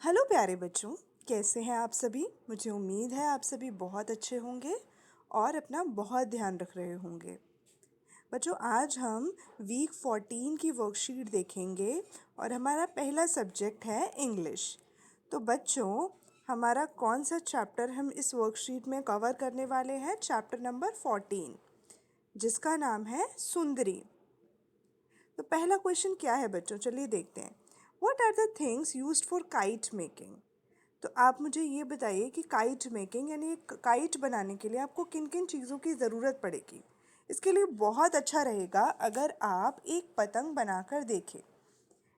Hello प्यारे बच्चों, कैसे हैं आप सभी। मुझे उम्मीद है आप सभी बहुत अच्छे होंगे और अपना बहुत ध्यान रख रहे होंगे। बच्चों, आज हम वीक 14 की वर्कशीट देखेंगे और हमारा पहला सब्जेक्ट है इंग्लिश। तो बच्चों, हमारा कौन सा चैप्टर हम इस वर्कशीट में कवर करने वाले हैं? चैप्टर नंबर 14, जिसका नाम है सुंदरी। तो पहला क्वेश्चन क्या है बच्चों, चलिए देखते हैं। What are the things used for kite making? तो आप मुझे ये बताइए कि काइट मेकिंग यानी एक काइट बनाने के लिए आपको किन किन चीज़ों की ज़रूरत पड़ेगी। इसके लिए बहुत अच्छा रहेगा अगर आप एक पतंग बनाकर देखें।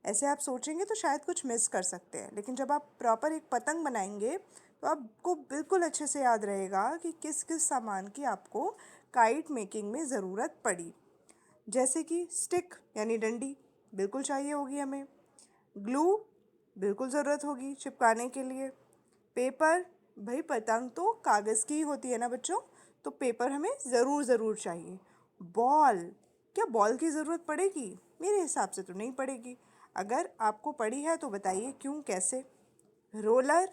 ऐसे आप सोचेंगे तो शायद कुछ मिस कर सकते हैं, लेकिन जब आप प्रॉपर एक पतंग बनाएंगे तो आपको बिल्कुल अच्छे से याद रहेगा कि किस किस सामान की आपको काइट मेकिंग में ज़रूरत पड़ी। जैसे कि स्टिक यानी डंडी बिल्कुल चाहिए होगी हमें। ग्लू बिल्कुल ज़रूरत होगी चिपकाने के लिए। पेपर, भाई पतंग तो कागज़ की ही होती है ना बच्चों, तो पेपर हमें ज़रूर चाहिए। बॉल, क्या बॉल की ज़रूरत पड़ेगी? मेरे हिसाब से तो नहीं पड़ेगी। अगर आपको पड़ी है तो बताइए क्यों, कैसे। रोलर,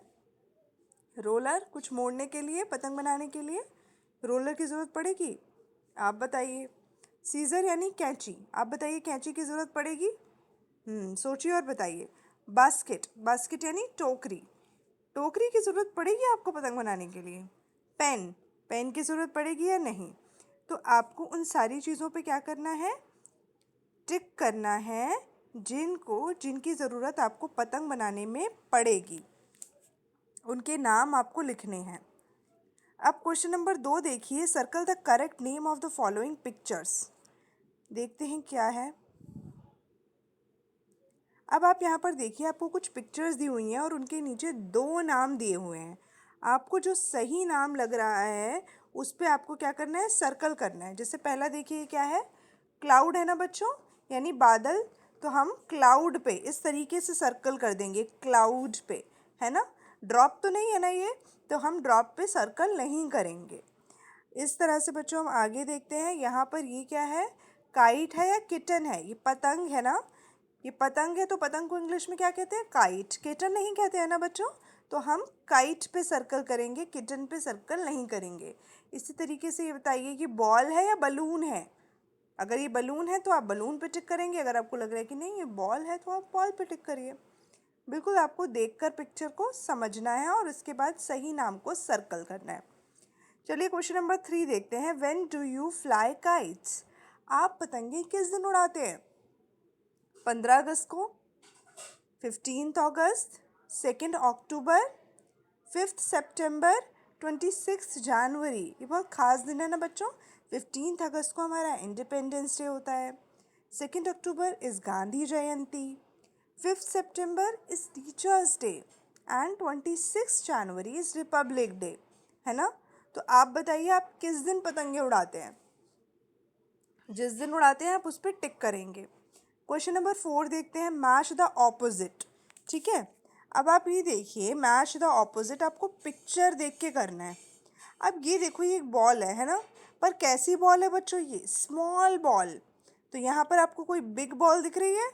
रोलर कुछ मोड़ने के लिए, पतंग बनाने के लिए रोलर की ज़रूरत पड़ेगी? आप बताइए। सीज़र यानी कैंची, आप बताइए कैंची की ज़रूरत पड़ेगी? सोचिए और बताइए। बास्केट, बास्केट यानी टोकरी, टोकरी की ज़रूरत पड़ेगी आपको पतंग बनाने के लिए? पेन, पेन की ज़रूरत पड़ेगी या नहीं? तो आपको उन सारी चीज़ों पे क्या करना है? टिक करना है, जिनकी ज़रूरत आपको पतंग बनाने में पड़ेगी, उनके नाम आपको लिखने हैं। अब क्वेश्चन नंबर 2 देखिए। Circle the correct name of the following pictures. देखते हैं क्या है। अब आप यहाँ पर देखिए, आपको कुछ पिक्चर्स दी हुई हैं और उनके नीचे 2 नाम दिए हुए हैं। आपको जो सही नाम लग रहा है उस पे आपको क्या करना है? सर्कल करना है। जैसे पहला देखिए क्या है? क्लाउड है ना बच्चों, यानी बादल। तो हम क्लाउड पे इस तरीके से सर्कल कर देंगे, क्लाउड पे, है ना। ड्रॉप तो नहीं है ना ये, तो हम ड्रॉप पे सर्कल नहीं करेंगे। इस तरह से बच्चों हम आगे देखते हैं। यहाँ पर ये क्या है? काइट है या किटन है? ये पतंग है ना। ये पतंग है तो पतंग को इंग्लिश में क्या कहते हैं? काइट। किटन नहीं कहते हैं ना बच्चों। तो हम काइट पे सर्कल करेंगे, किटन पे सर्कल नहीं करेंगे। इसी तरीके से ये बताइए कि बॉल है या बलून है? अगर ये बलून है तो आप बलून पे टिक करेंगे, अगर आपको लग रहा है कि नहीं ये बॉल है तो आप बॉल पे टिक करिए। बिल्कुल आपको देखकर पिक्चर को समझना है और उसके बाद सही नाम को सर्कल करना है। चलिए क्वेश्चन नंबर 3 देखते हैं। When do you fly kites? आप पतंगे किस दिन उड़ाते हैं? 15 अगस्त को, 15 अगस्त, 2 अक्टूबर, 5 सितंबर, 26 जनवरी। ये बहुत ख़ास दिन है ना बच्चों। 15 अगस्त को हमारा इंडिपेंडेंस डे होता है। 2 October is Gandhi Jayanti. 5 September is teachers day and 26 January is republic day, है ना। तो आप बताइए आप किस दिन पतंगे उड़ाते हैं? जिस दिन उड़ाते हैं आप उस पर टिक करेंगे। क्वेश्चन नंबर 4 देखते हैं। Match the opposite. ठीक है, अब आप ये देखिए, मैच द ऑपोजिट आपको पिक्चर देख के करना है। अब ये देखो, ये एक बॉल है ना। पर कैसी बॉल है बच्चों? ये स्मॉल बॉल। तो यहाँ पर आपको कोई बिग बॉल दिख रही है?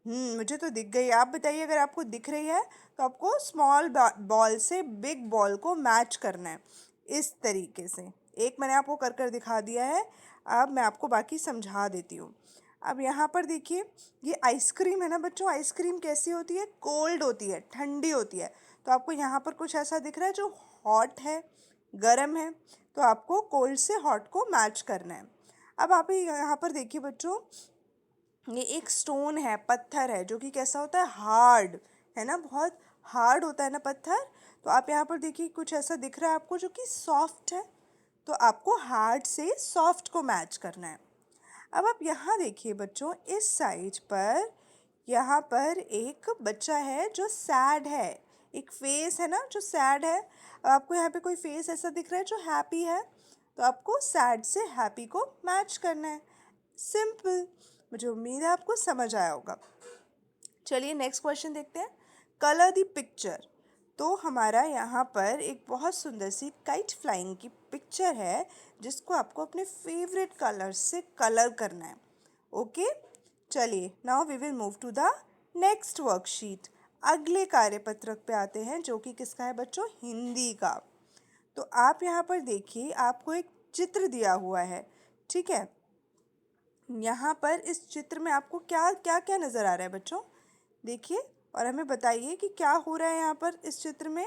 मुझे तो दिख गई। आप बताइए अगर आपको दिख रही है तो आपको स्मॉल बॉल से बिग बॉल को मैच करना है इस तरीके से। एक मैंने आपको कर कर दिखा दिया है, अब मैं आपको बाकी समझा देती हूँ। अब यहाँ पर देखिए, ये आइसक्रीम है ना बच्चों। आइसक्रीम कैसी होती है? कोल्ड होती है, ठंडी होती है। तो आपको यहाँ पर कुछ ऐसा दिख रहा है जो हॉट है, गर्म है। तो आपको कोल्ड से हॉट को मैच करना है। अब आप यहाँ पर देखिए बच्चों, ये एक स्टोन है, पत्थर है, जो कि कैसा होता है? हार्ड, है ना। बहुत हार्ड होता है ना पत्थर। तो आप यहाँ पर देखिए, कुछ ऐसा दिख रहा है आपको जो कि सॉफ्ट है। तो आपको हार्ड से सॉफ्ट को मैच करना है। अब आप यहाँ देखिए बच्चों, इस साइड पर यहाँ पर एक बच्चा है जो सैड है। एक फेस है ना जो सैड है। अब आपको यहाँ पे कोई फेस ऐसा दिख रहा है जो हैप्पी है, तो आपको सैड से हैप्पी को मैच करना है। सिंपल। मुझे उम्मीद है आपको समझ आया होगा। चलिए नेक्स्ट क्वेश्चन देखते हैं। Colour the picture. तो हमारा यहाँ पर एक बहुत सुंदर सी काइट फ्लाइंग की पिक्चर है, जिसको आपको अपने फेवरेट कलर से कलर करना है। ओके, चलिए now we will move to the next worksheet. अगले कार्यपत्रक पे आते हैं, जो कि किसका है बच्चों? हिंदी का। तो आप यहाँ पर देखिए, आपको एक चित्र दिया हुआ है, ठीक है। यहाँ पर इस चित्र में आपको क्या क्या क्या नज़र आ रहा है बच्चों? देखिए और हमें बताइए कि क्या हो रहा है यहाँ पर इस चित्र में।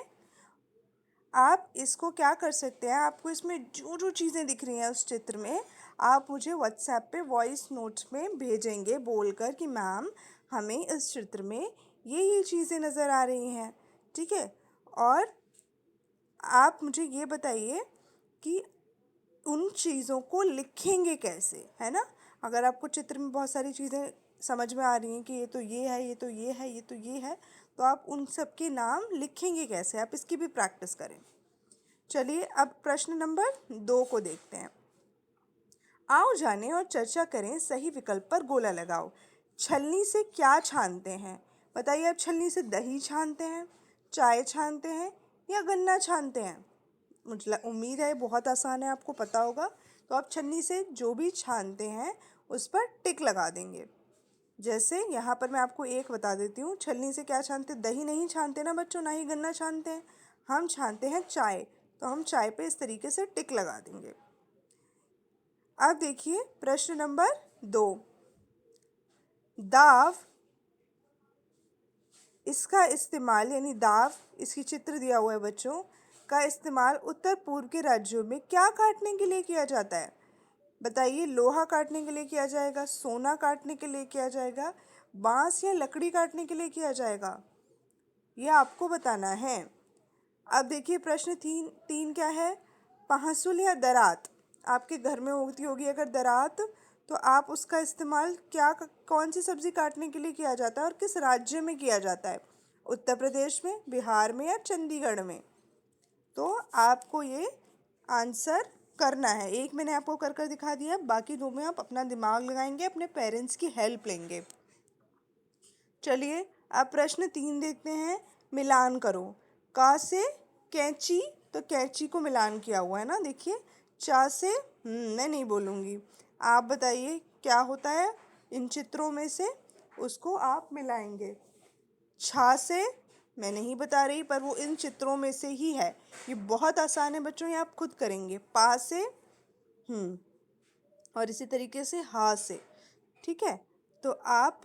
आप इसको क्या कर सकते हैं, आपको इसमें जो जो चीज़ें दिख रही हैं उस चित्र में, आप मुझे व्हाट्सएप पे वॉइस नोट्स में भेजेंगे बोलकर कि मैम हमें इस चित्र में ये चीज़ें नज़र आ रही हैं, ठीक है। और आप मुझे ये बताइए कि उन चीज़ों को लिखेंगे कैसे, है ना। अगर आपको चित्र में बहुत सारी चीज़ें समझ में आ रही हैं कि ये तो ये है, ये तो ये है, ये तो ये है, तो आप उन सब के नाम लिखेंगे कैसे, आप इसकी भी प्रैक्टिस करें। चलिए अब प्रश्न नंबर 2 को देखते हैं। आओ जानें और चर्चा करें, सही विकल्प पर गोला लगाओ। छलनी से क्या छानते हैं? बताइए, आप छलनी से दही छानते हैं, चाय छानते हैं या गन्ना छानते हैं? मुझे उम्मीद है बहुत आसान है, आपको पता होगा। तो आप छलनी से जो भी छानते हैं उस पर टिक लगा देंगे। जैसे यहाँ पर मैं आपको एक बता देती हूँ, छलनी से क्या छानते? दही नहीं छानते ना बच्चों, ना ही गन्ना छानते हैं, हम छानते हैं चाय। तो हम चाय पे इस तरीके से टिक लगा देंगे। अब देखिए प्रश्न नंबर 2। दाव, इसका इस्तेमाल यानी दाव, इसकी चित्र दिया हुआ है बच्चों, का इस्तेमाल उत्तर पूर्व के राज्यों में क्या काटने के लिए किया जाता है? बताइए, लोहा काटने के लिए किया जाएगा, सोना काटने के लिए किया जाएगा, बांस या लकड़ी काटने के लिए किया जाएगा? ये आपको बताना है। अब देखिए प्रश्न 3 क्या है? पहासुल या दरात, आपके घर में होती होगी अगर दरात, तो आप उसका इस्तेमाल कौन सी सब्जी काटने के लिए किया जाता है और किस राज्य में किया जाता है? उत्तर प्रदेश में, बिहार में या चंडीगढ़ में? तो आपको ये आंसर करना है। एक मैंने आपको कर कर दिखा दिया, बाकी 2 में आप अपना दिमाग लगाएंगे, अपने पेरेंट्स की हेल्प लेंगे। चलिए अब प्रश्न 3 देखते हैं। मिलान करो। का से कैंची, तो कैंची को मिलान किया हुआ है ना, देखिए। चा से मैं नहीं बोलूँगी, आप बताइए क्या होता है इन चित्रों में से, उसको आप मिलाएंगे। छा से मैं नहीं बता रही, पर वो इन चित्रों में से ही है। ये बहुत आसान है बच्चों, ये आप खुद करेंगे। पा से और इसी तरीके से हा से, ठीक है। तो आप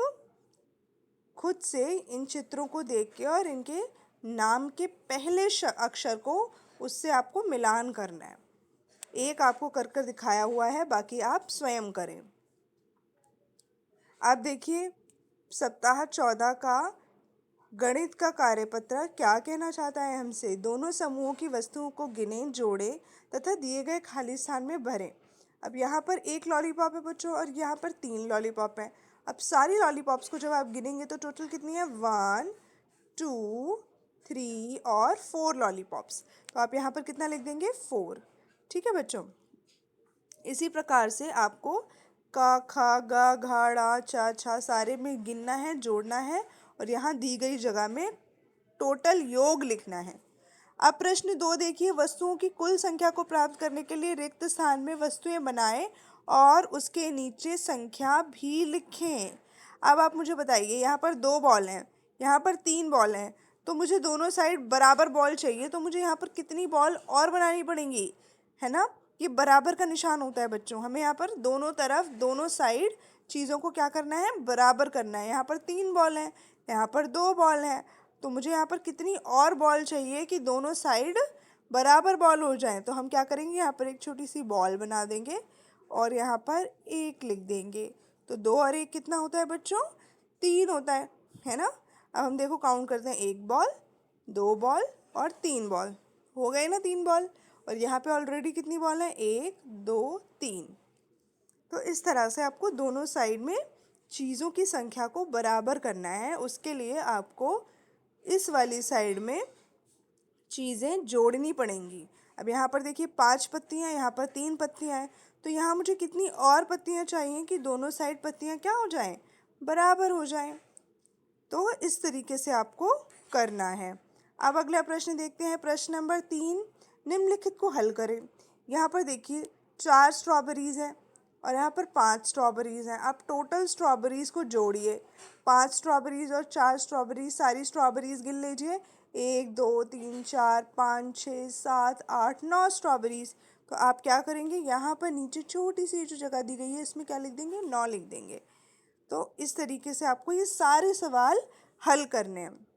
खुद से इन चित्रों को देख के और इनके नाम के पहले अक्षर को उससे आपको मिलान करना है। एक आपको कर कर दिखाया हुआ है, बाकी आप स्वयं करें। अब देखिए सप्ताह 14 का गणित का कार्यपत्र क्या कहना चाहता है हमसे? दोनों समूहों की वस्तुओं को गिनें, जोड़ें तथा दिए गए खाली स्थान में भरें। अब यहाँ पर एक लॉलीपॉप है बच्चों और यहाँ पर 3 लॉलीपॉप हैं। अब सारी लॉलीपॉप्स को जब आप गिनेंगे तो टोटल कितनी है? 1 2 3 और 4 लॉलीपॉप्स। तो आप यहाँ पर कितना लिख देंगे? 4। ठीक है बच्चों। इसी प्रकार से आपको का, खा, गा, घा, ड़ा, चा, छा सारे में गिनना है, जोड़ना है और यहाँ दी गई जगह में टोटल योग लिखना है। अब प्रश्न 2 देखिए, वस्तुओं की कुल संख्या को प्राप्त करने के लिए रिक्त स्थान में वस्तुएं बनाएं और उसके नीचे संख्या भी लिखें। अब आप मुझे बताइए, यहाँ पर 2 बॉल हैं, यहाँ पर 3 बॉल हैं, तो मुझे दोनों साइड बराबर बॉल चाहिए, तो मुझे यहाँ पर कितनी बॉल और बनानी पड़ेंगी, है ना। ये बराबर का निशान होता है बच्चों, हमें यहाँ पर दोनों तरफ दोनों साइड चीज़ों को क्या करना है? बराबर करना है। यहाँ पर 3 बॉल हैं, यहाँ पर 2 बॉल हैं, तो मुझे यहाँ पर कितनी और बॉल चाहिए कि दोनों साइड बराबर बॉल हो जाएं? तो हम क्या करेंगे, यहाँ पर एक छोटी सी बॉल बना देंगे और यहाँ पर 1 लिख देंगे। तो 2 और 1 कितना होता है बच्चों? 3 होता है ना। अब हम देखो काउंट करते हैं, 1 बॉल, 2 बॉल और 3 बॉल, हो गए ना 3 बॉल। और यहाँ पे ऑलरेडी कितनी बॉल है? 1 2 3। तो इस तरह से आपको दोनों साइड में चीज़ों की संख्या को बराबर करना है। उसके लिए आपको इस वाली साइड में चीज़ें जोड़नी पड़ेंगी। अब यहाँ पर देखिए 5 पत्तियाँ, यहाँ पर 3 पत्तियाँ हैं, तो यहाँ मुझे कितनी और पत्तियाँ चाहिए कि दोनों साइड पत्तियाँ क्या हो जाएं? बराबर हो जाएं। तो इस तरीके से आपको करना है। अब अगला प्रश्न देखते हैं, प्रश्न नंबर 3। निम्नलिखित को हल करें। यहाँ पर देखिए 4 स्ट्रॉबेरीज़ हैं और यहाँ पर 5 स्ट्रॉबेरीज़ हैं। आप टोटल स्ट्रॉबेरीज़ को जोड़िए। 5 स्ट्रॉबेरीज और 4 स्ट्रॉबेरीज, सारी स्ट्रॉबेरीज गिन लीजिए। 1 2 3 4 5 6 7 8 9 स्ट्रॉबेरीज। तो आप क्या करेंगे, यहाँ पर नीचे छोटी सी जो जगह दी गई है इसमें क्या लिख देंगे, 9 लिख देंगे। तो इस तरीके से आपको ये सारे सवाल हल करने हैं।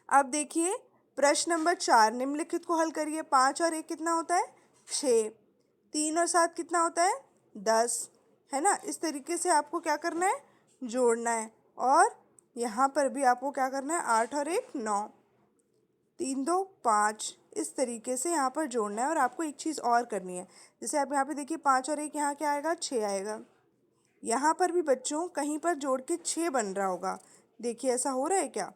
अब देखिए प्रश्न नंबर 4, निम्नलिखित को हल करिए। 5 और 1 कितना होता है, 6। 3 और 7 कितना होता है, 10, है ना। इस तरीके से आपको क्या करना है, जोड़ना है। और यहाँ पर भी आपको क्या करना है, 8 और 1 9, 3 2 5, इस तरीके से यहाँ पर जोड़ना है। और आपको एक चीज़ और करनी है, जैसे आप यहाँ पे देखिए 5 और 1 यहाँ क्या आएगा, 6 आएगा। यहाँ पर भी बच्चों कहीं पर जोड़ के 6 बन रहा होगा, देखिए ऐसा हो रहा है क्या,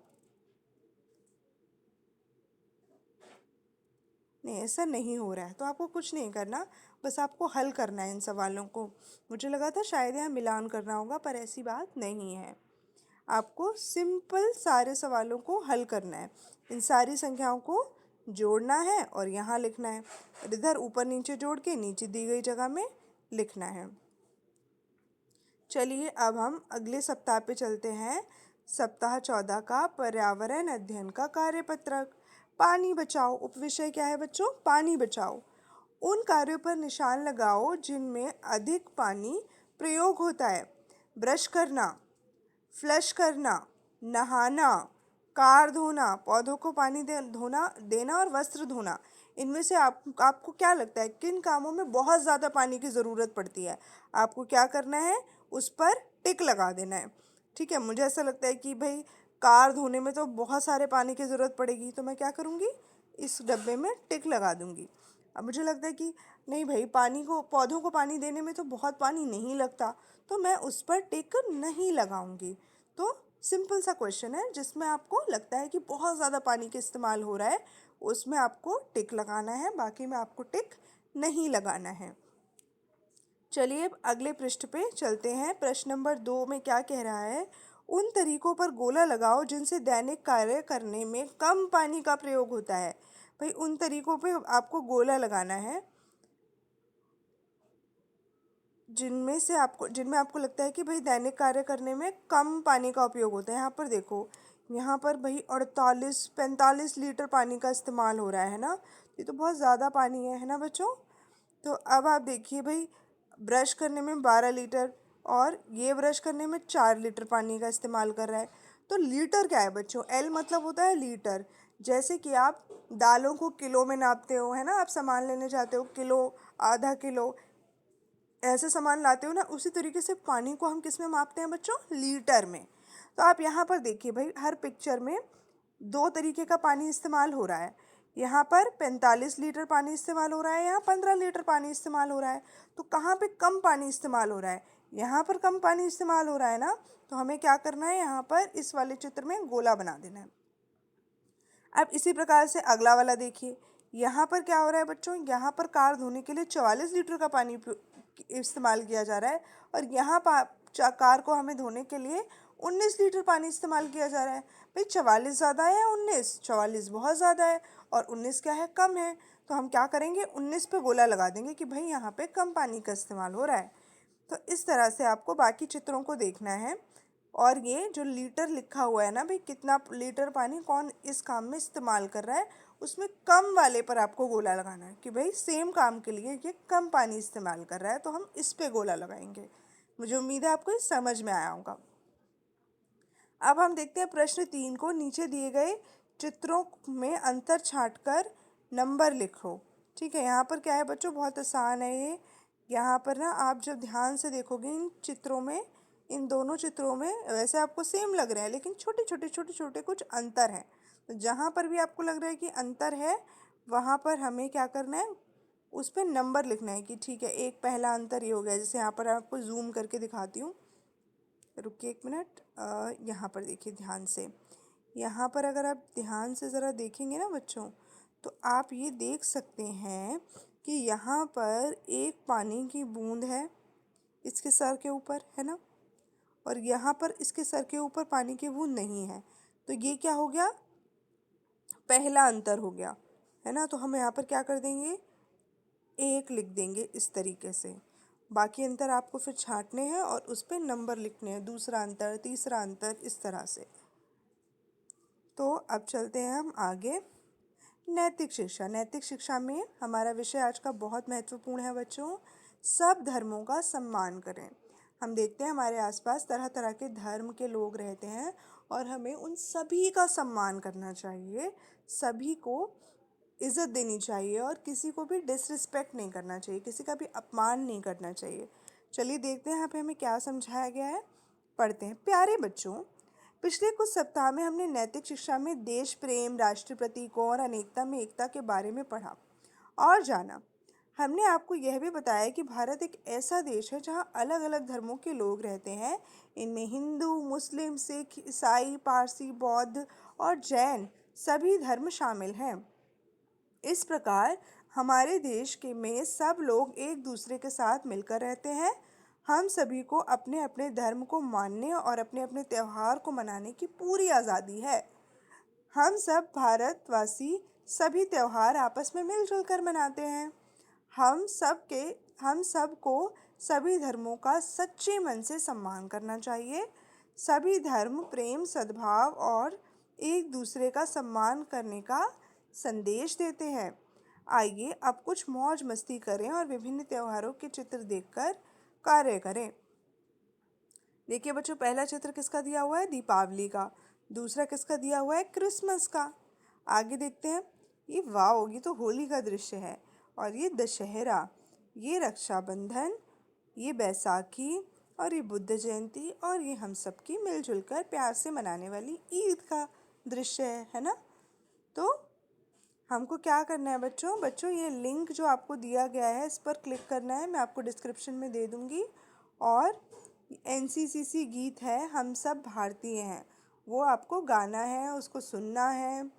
नहीं ऐसा नहीं हो रहा है। तो आपको कुछ नहीं करना, बस आपको हल करना है इन सवालों को। मुझे लगा था शायद यहाँ मिलान करना होगा, पर ऐसी बात नहीं है। आपको सिंपल सारे सवालों को हल करना है, इन सारी संख्याओं को जोड़ना है और यहाँ लिखना है, और इधर ऊपर नीचे जोड़ के नीचे दी गई जगह में लिखना है। चलिए अब हम अगले सप्ताह पे चलते हैं। सप्ताह 14 का पर्यावरण अध्ययन का कार्यपत्रक। पानी बचाओ, उपविषय क्या है बच्चों, पानी बचाओ। उन कार्यों पर निशान लगाओ जिनमें अधिक पानी प्रयोग होता है। ब्रश करना, फ्लश करना, नहाना, कार धोना, पौधों को पानी धोना देना और वस्त्र धोना। इनमें से आपको क्या लगता है किन कामों में बहुत ज़्यादा पानी की ज़रूरत पड़ती है। आपको क्या करना है, उस पर टिक लगा देना है। ठीक है, मुझे ऐसा लगता है कि भाई कार धोने में तो बहुत सारे पानी की ज़रूरत पड़ेगी, तो मैं क्या करूँगी, इस डब्बे में टिक लगा दूँगी। अब मुझे लगता है कि नहीं भाई, पानी को, पौधों को पानी देने में तो बहुत पानी नहीं लगता, तो मैं उस पर टिक नहीं लगाऊंगी। तो सिंपल सा क्वेश्चन है, जिसमें आपको लगता है कि बहुत ज़्यादा पानी का इस्तेमाल हो रहा है, उसमें आपको टिक लगाना है, बाकी में आपको टिक नहीं लगाना है। चलिए अब अगले पृष्ठ पे चलते हैं। प्रश्न नंबर 2 में क्या कह रहा है, उन तरीकों पर गोला लगाओ जिनसे दैनिक कार्य करने में कम पानी का प्रयोग होता है। भाई उन तरीकों पे आपको गोला लगाना है जिनमें आपको लगता है कि भाई दैनिक कार्य करने में कम पानी का उपयोग होता है। यहाँ पर देखो, यहाँ पर भाई 48-45 लीटर पानी का इस्तेमाल हो रहा है ना, ये तो बहुत ज़्यादा पानी है ना बच्चों। तो अब आप देखिए भाई, ब्रश करने में 12 लीटर और ये ब्रश करने में 4 लीटर पानी का इस्तेमाल कर रहा है। तो लीटर क्या है बच्चों, एल मतलब होता है लीटर। जैसे कि आप दालों को किलो में नापते हो, है ना, आप सामान लेने जाते हो, किलो, आधा किलो, ऐसे सामान लाते हो ना, उसी तरीके से पानी को हम किस में मापते हैं बच्चों, लीटर में। तो आप यहाँ पर देखिए भाई, हर पिक्चर में 2 तरीके का पानी इस्तेमाल हो रहा है। यहाँ पर 45 लीटर पानी इस्तेमाल हो रहा है, यहाँ 15 लीटर पानी इस्तेमाल हो रहा है। तो कहाँ पे कम पानी इस्तेमाल हो रहा है, यहाँ पर कम पानी इस्तेमाल हो रहा है ना, तो हमें क्या करना है, यहाँ पर इस वाले चित्र में गोला बना देना है। अब इसी प्रकार से अगला वाला देखिए, यहाँ पर क्या हो रहा है बच्चों, यहाँ पर कार धोने के लिए 44 लीटर का पानी इस्तेमाल किया जा रहा है, और यहाँ कार को हमें धोने के लिए 19 लीटर पानी इस्तेमाल किया जा रहा है। भाई 44 ज़्यादा है या 19, 44 बहुत ज़्यादा है और 19 क्या है, कम है। तो हम क्या करेंगे, 19 पे गोला लगा देंगे कि भाई यहाँ पे कम पानी का इस्तेमाल हो रहा है। तो इस तरह से आपको बाकी चित्रों को देखना है। और ये जो लीटर लिखा हुआ है ना भाई, कितना लीटर पानी कौन इस काम में इस्तेमाल कर रहा है, उसमें कम वाले पर आपको गोला लगाना है कि भाई सेम काम के लिए ये कम पानी इस्तेमाल कर रहा है, तो हम इस पे गोला लगाएंगे। मुझे उम्मीद है आपको ये समझ में आया होगा। अब हम देखते हैं प्रश्न 3 को। नीचे दिए गए चित्रों में अंतर छांटकर नंबर लिखो। ठीक है, यहाँ पर क्या है बच्चों, बहुत आसान है ये। यहाँ पर ना आप जब ध्यान से देखोगे इन चित्रों में, इन दोनों चित्रों में वैसे आपको सेम लग रहे हैं, लेकिन छोटे छोटे कुछ अंतर हैं। तो जहाँ पर भी आपको लग रहा है कि अंतर है, वहाँ पर हमें क्या करना है, उस पर नंबर लिखना है कि ठीक है, एक पहला अंतर ये हो गया। जैसे यहाँ पर आपको जूम करके दिखाती हूँ, रुकिए 1 मिनट। यहाँ पर देखिए ध्यान से, यहाँ पर अगर आप ध्यान से ज़रा देखेंगे ना बच्चों, तो आप ये देख सकते हैं कि यहाँ पर एक पानी की बूंद है इसके सर के ऊपर, है ना, और यहाँ पर इसके सर के ऊपर पानी की बूंद नहीं है। तो ये क्या हो गया, पहला अंतर हो गया, है ना। तो हम यहाँ पर क्या कर देंगे, 1 लिख देंगे इस तरीके से। बाकी अंतर आपको फिर छांटने हैं और उस पर नंबर लिखने हैं, दूसरा अंतर, तीसरा अंतर, इस तरह से। तो अब चलते हैं हम आगे। नैतिक शिक्षा। नैतिक शिक्षा में हमारा विषय आज का बहुत महत्वपूर्ण है बच्चों। सब धर्मों का सम्मान करें। हम देखते हैं हमारे आसपास तरह तरह के धर्म के लोग रहते हैं और हमें उन सभी का सम्मान करना चाहिए। सभी को इज़्ज़त देनी चाहिए और किसी को भी डिसरिस्पेक्ट नहीं करना चाहिए, किसी का भी अपमान नहीं करना चाहिए। चलिए देखते हैं यहाँ पे हमें क्या समझाया गया है। पढ़ते हैं। प्यारे बच्चों, पिछले कुछ सप्ताह में हमने नैतिक शिक्षा में देश प्रेम, राष्ट्र प्रतीकों और अनेकता में एकता के बारे में पढ़ा और जाना। हमने आपको यह भी बताया कि भारत एक ऐसा देश है जहाँ अलग अलग धर्मों के लोग रहते हैं। इनमें हिंदू, मुस्लिम, सिख, ईसाई, पारसी, बौद्ध और जैन सभी धर्म शामिल हैं। इस प्रकार हमारे देश के में सब लोग एक दूसरे के साथ मिलकर रहते हैं। हम सभी को अपने अपने धर्म को मानने और अपने अपने त्यौहार को मनाने की पूरी आज़ादी है। हम सब भारतवासी सभी त्यौहार आपस में मिलजुल कर मनाते हैं। हम सबको सभी धर्मों का सच्चे मन से सम्मान करना चाहिए। सभी धर्म प्रेम, सद्भाव और एक दूसरे का सम्मान करने का संदेश देते हैं। आइए अब कुछ मौज मस्ती करें और विभिन्न त्योहारों के चित्र देखकर कार्य करें। देखिए बच्चों, पहला चित्र किसका दिया हुआ है? दीपावली का। दूसरा किसका दिया हुआ है? क्रिसमस का। आगे देखते हैं। ये वाओ, ये तो होली का दृश्य है। और ये दशहरा, ये रक्षाबंधन, ये बैसाखी और ये बुद्ध जयंती और ये हम सबकी मिलजुल कर प्यार से मनाने वाली ईद का दृश्य है ना। तो हमको क्या करना है बच्चों? बच्चों, ये लिंक जो आपको दिया गया है इस पर क्लिक करना है, मैं आपको डिस्क्रिप्शन में दे दूँगी। और एनसीसीसी गीत है हम सब भारतीय हैं, वो आपको गाना है, उसको सुनना है।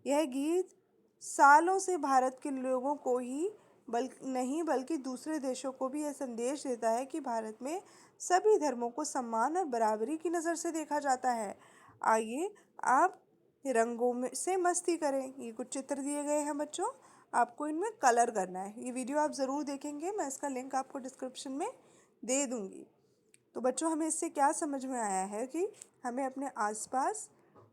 यह गीत सालों से भारत के लोगों को ही नहीं बल्कि दूसरे देशों को भी यह संदेश देता है कि भारत में सभी धर्मों को सम्मान और बराबरी की नज़र से देखा जाता है। आइए आप रंगों में से मस्ती करें। ये कुछ चित्र दिए गए हैं बच्चों, आपको इनमें कलर करना है। ये वीडियो आप ज़रूर देखेंगे, मैं इसका लिंक आपको डिस्क्रिप्शन में दे दूँगी। तो बच्चों, हमें इससे क्या समझ में आया है कि हमें अपने आसपास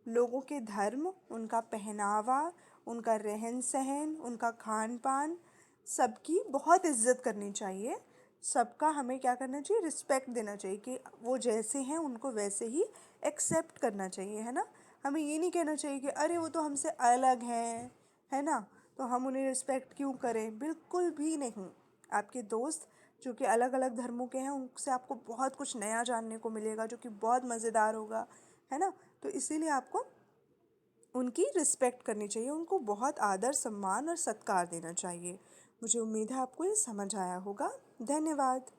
लोगों के धर्म, उनका पहनावा, उनका रहन सहन, उनका खान पान, सबकी बहुत इज्जत करनी चाहिए। सबका हमें क्या करना चाहिए? रिस्पेक्ट देना चाहिए कि वो जैसे हैं उनको वैसे ही एक्सेप्ट करना चाहिए, है ना। हमें ये नहीं कहना चाहिए कि अरे वो तो हमसे अलग हैं, है ना, तो हम उन्हें रिस्पेक्ट क्यों करें। बिल्कुल भी नहीं। आपके दोस्त जो कि अलग अलग धर्मों के हैं उनसे आपको बहुत कुछ नया जानने को मिलेगा जो कि बहुत मज़ेदार होगा, है ना। तो इसीलिए आपको उनकी रिस्पेक्ट करनी चाहिए, उनको बहुत आदर, सम्मान और सत्कार देना चाहिए। मुझे उम्मीद है आपको ये समझ आया होगा। धन्यवाद।